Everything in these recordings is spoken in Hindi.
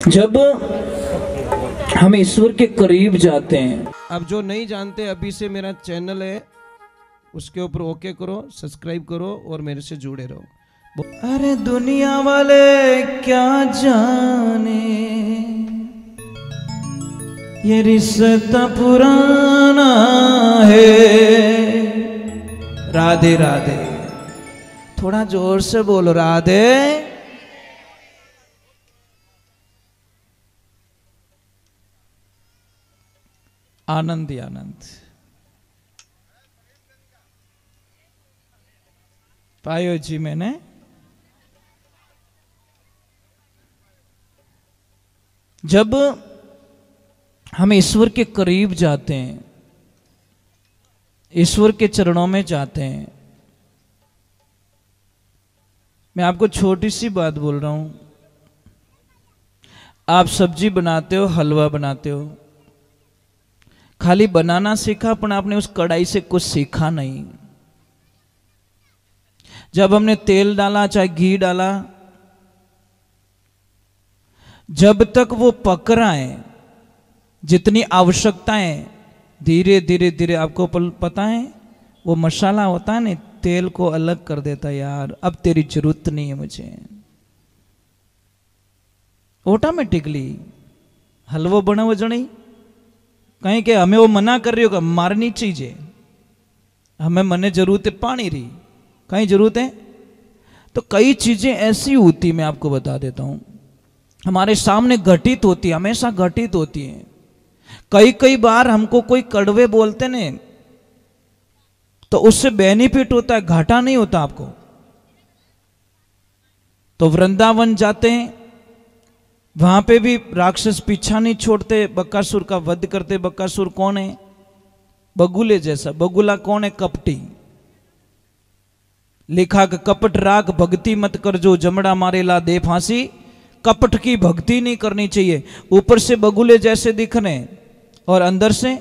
जब हम ईश्वर के करीब जाते हैं। अब जो नहीं जानते अभी से मेरा चैनल है उसके ऊपर ओके करो, सब्सक्राइब करो और मेरे से जुड़े रहो। अरे दुनिया वाले क्या जाने ये रिश्ता पुराना है। राधे राधे, थोड़ा जोर से बोलो राधे। आनंद ही आनंद। पायो जी मैंने। जब हम ईश्वर के करीब जाते हैं, ईश्वर के चरणों में जाते हैं। मैं आपको छोटी सी बात बोल रहा हूं। आप सब्जी बनाते हो, हलवा बनाते हो, खाली बनाना सीखा पर आपने उस कढ़ाई से कुछ सीखा नहीं। जब हमने तेल डाला चाहे घी डाला, जब तक वो पक रहा है, जितनी आवश्यकता है, धीरे धीरे धीरे आपको पता है वो मसाला होता है ना, तेल को अलग कर देता है। यार अब तेरी जरूरत नहीं है मुझे। ऑटोमेटिकली हलवो बनावो जणी कहीं के हमें वो मना कर रही हो मारनी चीजें, हमें मने जरूरत है पानी री, कहीं जरूरत है। तो कई चीजें ऐसी होती, मैं आपको बता देता हूं, हमारे सामने घटित होती है, हमेशा घटित होती है। कई बार हमको कोई कड़वे बोलते ने तो उससे बेनिफिट होता है, घाटा नहीं होता आपको। तो वृंदावन जाते हैं, वहां पे भी राक्षस पीछा नहीं छोड़ते, बकासुर का वध करते। बकासुर कौन है? बगुले जैसा। बगुला कौन है? कपटी। लिखा कि कपट राग भक्ति मत कर, जो जमड़ा मारे ला दे फांसी। कपट की भक्ति नहीं करनी चाहिए। ऊपर से बगुले जैसे दिख रहे हैं और अंदर से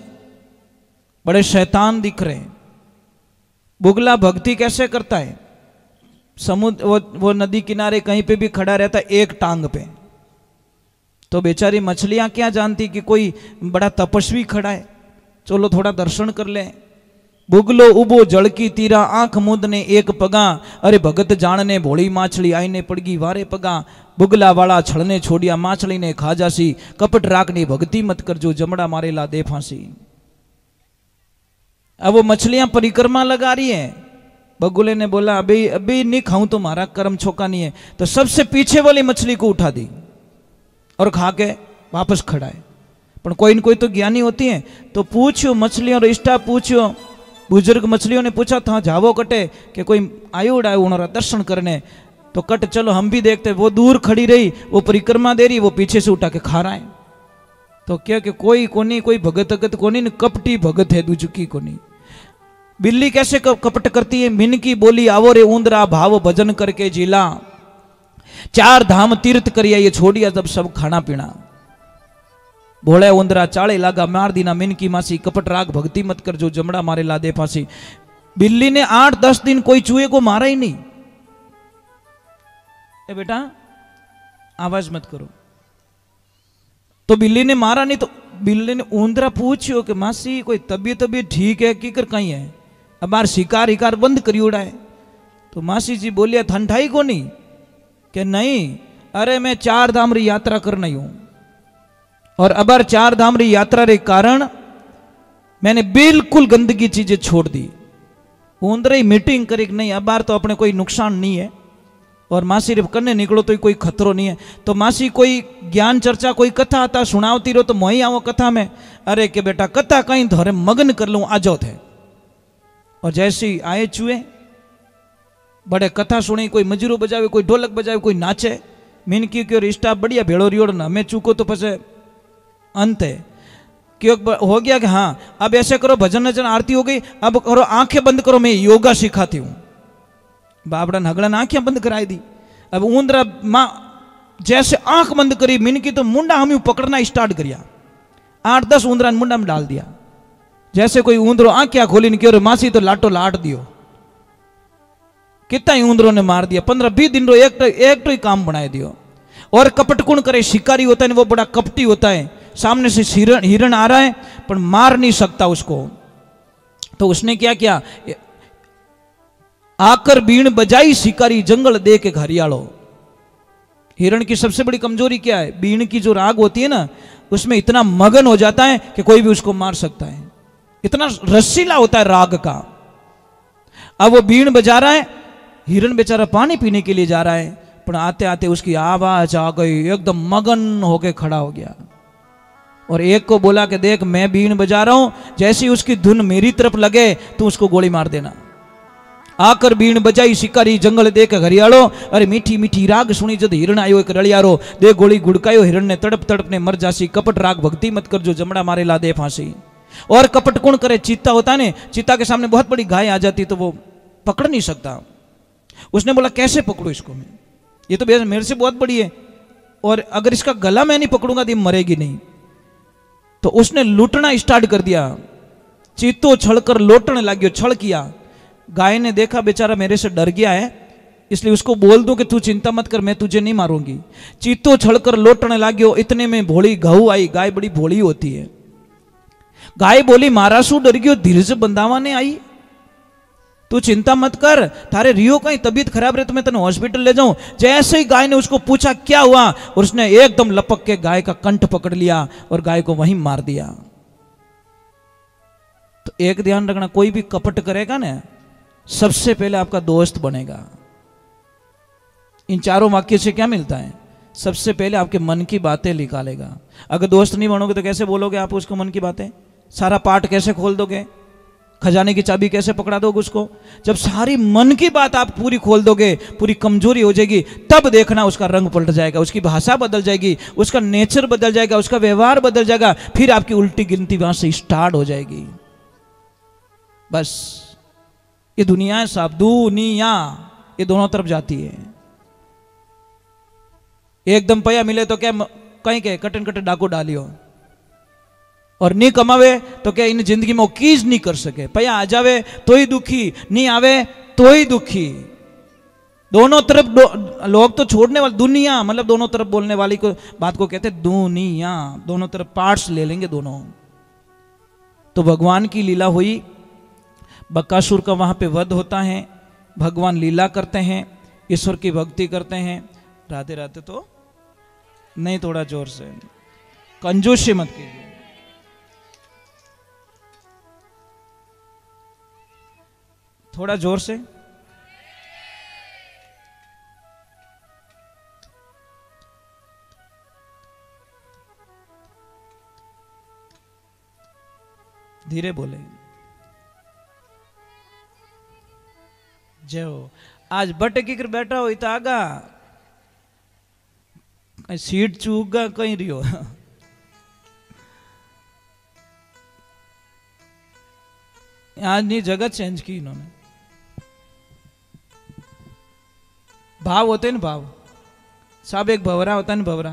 बड़े शैतान दिख रहे हैं। बुगला भक्ति कैसे करता है? समुद्र वो नदी किनारे कहीं पे भी खड़ा रहता है एक टांग पे। तो बेचारी मछलियां क्या जानती कि कोई बड़ा तपस्वी खड़ा है, चलो थोड़ा दर्शन कर ले। बुगलो उबो जड़ की तीरा, आंख मुद ने एक पगा। अरे भगत जानने भोली माछली आईने पड़गी वारे पगा। बुगला वाला छड़ने छोड़िया, माछली ने खा जासी। कपट राखनी भक्ति मत कर, जो जमड़ा मारे ला दे फांसी। अब वो मछलियां परिक्रमा लगा रही हैं। बगुले ने बोला अभी अभी नहीं खाऊं तो हमारा कर्म छोका नहीं है। तो सबसे पीछे वाली मछली को उठा दी और खा के वापस खड़ा है। पर कोई न कोई तो ज्ञानी होती है, तो पूछो मछलियों और स्टाफ पूछो, बुजुर्ग मछलियों ने पूछा था जावो कटे कि कोई आयु उड़ायो उन्होंने दर्शन करने। तो कट चलो हम भी देखते। वो दूर खड़ी रही, वो परिक्रमा दे रही, वो पीछे से उठा के खा रहा है। तो क्या कि कोई कोनी, कोई भगत अगत कोनी, कपटी भगत है दुजुकी कोनी। बिल्ली कैसे कपट करती है? मिनकी बोली आवो रे ऊंदरा, भाव भजन करके जिला। 4 धाम तीर्थ करिया, ये छोड़िया जब सब खाना पीना। भोले उंदरा चाले लागा, मार दीना मिनकी मासी। कपट राग भक्ति मत कर, जो जमड़ा मारे ला दे फांसी। बिल्ली ने 8-10 दिन कोई चूहे को मारा ही नहीं। ए बेटा आवाज मत करो। तो बिल्ली ने मारा नहीं। तो बिल्ली ने उंदरा पूछियो कि मासी कोई तबीयत ठीक है की कर कहीं है? अब बार शिकार हिकार बंद करी उड़ा है। तो मासी जी बोलिया ठंडाई को नहीं कि नहीं, अरे मैं 4 धाम री यात्रा करनी हूं और अबार 4 धाम री यात्रा रे कारण मैंने बिल्कुल गंदगी चीजें छोड़ दी। उंदरे ही मीटिंग करी कि नहीं अबार तो अपने कोई नुकसान नहीं है और मासी रे करने निकलो तो कोई खतरो नहीं है। तो मासी कोई ज्ञान चर्चा कोई कथा आता सुनावती रहो तो मोही आओ कथा में। अरे के बेटा कथा कहीं धोरे मगन कर लूं, आ जाओ थे। और जैसे ही आए चूहे, बड़े कथा सुनी, कोई मजरू बजावे, कोई ढोलक बजावे, कोई नाचे। मिनकी की और स्टाफ बढ़िया भेड़ो रियोड़ ना, हमें चूको तो पसे अंत है। क्यों हो गया कि हाँ अब ऐसे करो, भजन नजन आरती हो गई, अब करो आंखें बंद करो, मैं योगा सिखाती हूं। बाबड़ा नगड़ा ने आंखें बंद कराई दी। अब ऊंदरा मां जैसे आंख बंद करी, मिनकी तो मुंडा हम पकड़ना स्टार्ट करिया। 8-10 ऊंदरा मुंडा में डाल दिया। जैसे कोई ऊंदरो आंखें खोली नहीं, मासी तो लाटो लाट दियो। कितना ही ऊंदरों ने मार दिया। 15-20 दिन रो एक तो ही काम बनाए दियो। और कपट कौन करे? शिकारी होता है वो बड़ा कपटी होता है, सामने से हिरण आ रहा है पर मार नहीं सकता उसको। तो उसने क्या किया, आकर बीण बजाई शिकारी जंगल दे के घरियालो। हिरण की सबसे बड़ी कमजोरी क्या है? बीण की जो राग होती है ना, उसमें इतना मगन हो जाता है कि कोई भी उसको मार सकता है, इतना रसीला होता है राग का। अब वो बीण बजा रहा है, हिरण बेचारा पानी पीने के लिए जा रहा है, पर आते आते उसकी आवाज आ गई, एकदम मगन होके खड़ा हो गया और एक को बोला कि देख मैं बीण बजा रहा हूं, जैसे ही उसकी धुन मेरी तरफ लगे तो उसको गोली मार देना। आकर बीण बजाई शिकारी जंगल देख घरियालो। अरे मीठी मीठी राग सुनी जद हिरण आयो एक रलियारो, दे गोली गुड़कायो हिरण ने तड़प तड़प ने मर जासी। कपट राग भक्ति मत कर जो जमड़ा मारे ला दे फांसी। और कपट कौन करे? चीता होता है, चीता के सामने बहुत बड़ी गाय आ जाती तो वो पकड़ नहीं सकता। उसने बोला कैसे पकड़ू इसको मैं, ये तो मेरे से बहुत बड़ी है और अगर इसका गला मैं नहीं पकड़ूंगा तो ये मरेगी नहीं। तो उसने लूटना स्टार्ट कर दिया, चीतो छड़कर लौटने लग छड़ किया। गाय ने देखा बेचारा मेरे से डर गया है, इसलिए उसको बोल दूं कि तू चिंता मत कर, मैं तुझे नहीं मारूंगी। चीतो छड़कर लौटने लग्यो। इतने में भोली गऊ आई, गाय बड़ी भोली होती है। गाय बोली मारा शू डर गयो, धीरज बंदावा ने आई, तू चिंता मत कर, थारे रियो का तबीयत खराब रहे तो मैं तेने हॉस्पिटल ले जाऊं। जैसे ही गाय ने उसको पूछा क्या हुआ, और उसने एकदम लपक के गाय का कंठ पकड़ लिया और गाय को वहीं मार दिया। तो एक ध्यान रखना, कोई भी कपट करेगा ना, सबसे पहले आपका दोस्त बनेगा। इन चारों वाक्य से क्या मिलता है? सबसे पहले आपके मन की बातें निकालेगा। अगर दोस्त नहीं बनोगे तो कैसे बोलोगे आप उसको मन की बातें? सारा पाठ कैसे खोल दोगे? खजाने की चाबी कैसे पकड़ा दोगे उसको? जब सारी मन की बात आप पूरी खोल दोगे, पूरी कमजोरी हो जाएगी, तब देखना उसका रंग पलट जाएगा, उसकी भाषा बदल जाएगी, उसका नेचर बदल जाएगा, उसका व्यवहार बदल जाएगा, फिर आपकी उल्टी गिनती वहां से स्टार्ट हो जाएगी। बस ये दुनिया है साहब, दुनिया ये दोनों तरफ जाती है। एकदम पैया मिले तो क्या कहीं के कटन कटन डाको डालियो, और नहीं कमावे तो क्या इन जिंदगी में वो कीज नहीं कर सके। पैया आ जावे तो ही दुखी, नहीं आवे तो ही दुखी। दोनों तरफ लोग तो छोड़ने वाले, दुनिया मतलब दोनों तरफ बोलने वाली को बात को कहते दुनिया, दोनों तरफ पार्ट्स ले लेंगे दोनों। तो भगवान की लीला हुई, बकासुर का वहां पे वध होता है, भगवान लीला करते हैं, ईश्वर की भक्ति करते हैं। राधे राधे तो नहीं, थोड़ा जोर से, कंजूसी मत कीजिए। थोड़ा जोर से। धीरे बोले। जय हो। आज बटकी कर बैठा हो तो आगा कहीं सीट चूगा कहीं रियो। आज नहीं, जगह चेंज की इन्होंने। भाव होते हैं ना, भाव साहब, एक भवरा होता है ना, भवरा।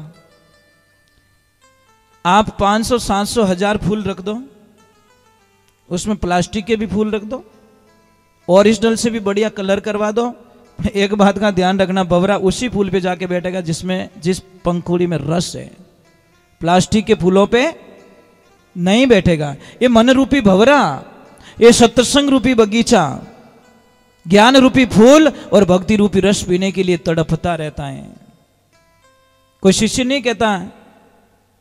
आप 500 700 1000 फूल रख दो, उसमें प्लास्टिक के भी फूल रख दो, ओरिजिनल से भी बढ़िया कलर करवा दो। एक बात का ध्यान रखना, भवरा उसी फूल पे जाके बैठेगा जिस पंखुड़ी में रस है, प्लास्टिक के फूलों पे नहीं बैठेगा। ये मन रूपी भवरा, ये सत्संग रूपी बगीचा, ज्ञान रूपी फूल और भक्ति रूपी रस पीने के लिए तड़पता रहता है। कोई शिष्य नहीं कहता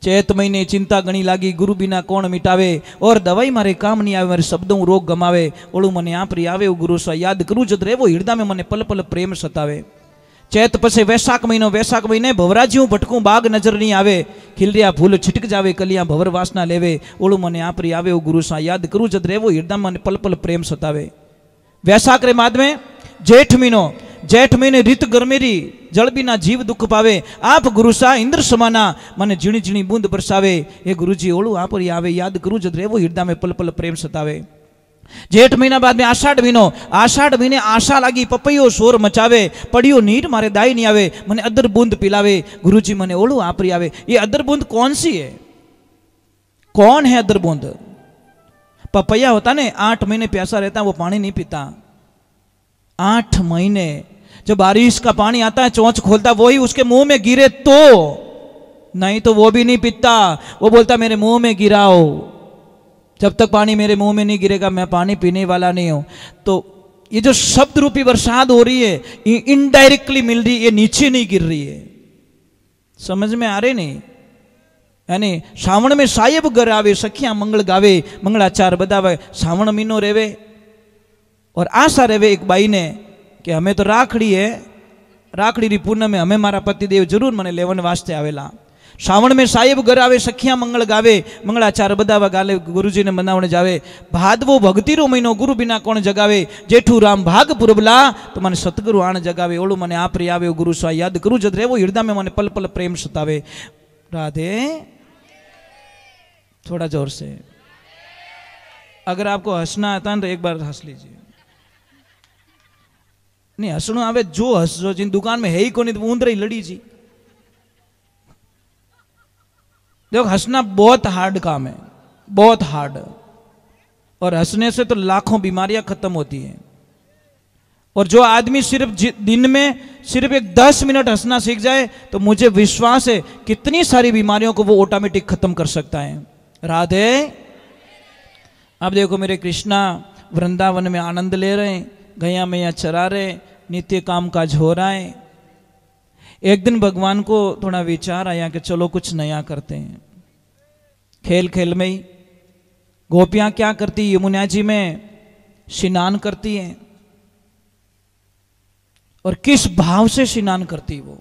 चैत महीने चिंता गणी लागी, गुरु बिना कौन मिटावे, और दवाई मारे काम नहीं आवे, मारे शब्दों रोग गमावे, ओळू मने आपरी आवे गुरु सा याद करू जद रेवो हृदय में मने पल पल प्रेम सतावे। चैत पसे वैशाख महीने भवराज्यू भटकू बाग नजर नहीं आवे, खिलरिया फूल छिटक जावे कलिया भवर वासना लेवे, ओळू मने आपरी आवे गुरु सा याद करू जद रेवो हृदय में पल पल प्रेम सतावे। वैशाख रे माद में जेठ महीने रीत गर्मेरी, जल बिना जीव दुख पावे, आप गुरु सा इंद्र समाना मने झीणी झीणी बूंद बरसावे, हे गुरुजी ओळू आप आवे याद करू जद रेवो हृदय में पल पल प्रेम सतावे। जेठ महीना बाद में आषाढ़ महीने आशा लागी पपैयो शोर मचावे, पड़ियो नीर मारे दाई नहीं आवे, मने अदर बूंद पिलावे, गुरुजी मने ओळू आपरी आवे। ये अदर बूंद कौन सी है? कौन है अदर बूंद? पपैया होता ने 8 महीने प्यासा रहता, वो पानी नहीं पीता। 8 महीने जब बारिश का पानी आता है, चोंच खोलता, वही उसके मुंह में गिरे तो, नहीं तो वो भी नहीं पीता। वो बोलता मेरे मुंह में गिराओ, जब तक पानी मेरे मुंह में नहीं गिरेगा मैं पानी पीने वाला नहीं हूं। तो ये जो शब्द रूपी बरसात हो रही है, ये इनडायरेक्टली मिल रही है, ये नीचे नहीं गिर रही है। समझ में आ रहे नहीं? यानी श्रावण में साहेब घर आवे, सखिया मंगल गावे, मंगलाचार बधावे, श्रावण महीनो रेवे। और आशा रेवे एक बाई ने कि हमें तो राखड़ी है, राखड़ी री पूनम में हमें मारा पतिदेव जरूर मने लेवन वास्ते आवेला। श्रावण में साहेब घर आवे, सखिया मंगल गावे, मंगलाचार बधावा गाले, गुरुजी ने मनावने जावे। भादवो भक्ति रो महीनो, गुरु बिना कोण जगावे, जेठू राम भाग पुरबला, तो मने सतगुरु आण जगावे। ओळू मने आप रे आवे, गुरु स्वा याद करू जद रेवो, हृदय में मने पल पल प्रेम सतावे। राधे, थोड़ा जोर से। अगर आपको हंसना आता है तो एक बार हंस लीजिए। नहीं हंसणो आवे जो हंसो, जिन दुकान में है ही कोनी तो ऊंदरे ही लड़ी जी। देखो हंसना बहुत हार्ड काम है, बहुत हार्ड। और हंसने से तो लाखों बीमारियां खत्म होती हैं। और जो आदमी सिर्फ दिन में सिर्फ एक 10 मिनट हंसना सीख जाए तो मुझे विश्वास है कितनी सारी बीमारियों को वो ऑटोमेटिक खत्म कर सकता है। राधे। अब देखो मेरे कृष्णा वृंदावन में आनंद ले रहे हैं, गैया मैया चरा रहे, नित्य काम काज हो रहा है। एक दिन भगवान को थोड़ा विचार आया कि चलो कुछ नया करते हैं। खेल खेल में ही गोपियां क्या करती, यमुना जी में स्नान करती हैं। और किस भाव से स्नान करती वो,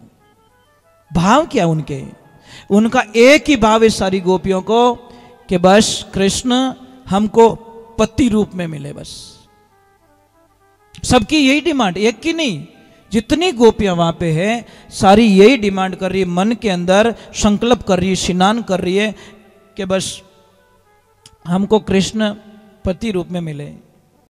भाव क्या उनके, उनका एक ही भाव है सारी गोपियों को कि बस कृष्ण हमको पति रूप में मिले। बस सबकी यही डिमांड, एक की नहीं, जितनी गोपियां वहां पे है सारी यही डिमांड कर रही है, मन के अंदर संकल्प कर रही है, स्नान कर रही है कि बस हमको कृष्ण पति रूप में मिले।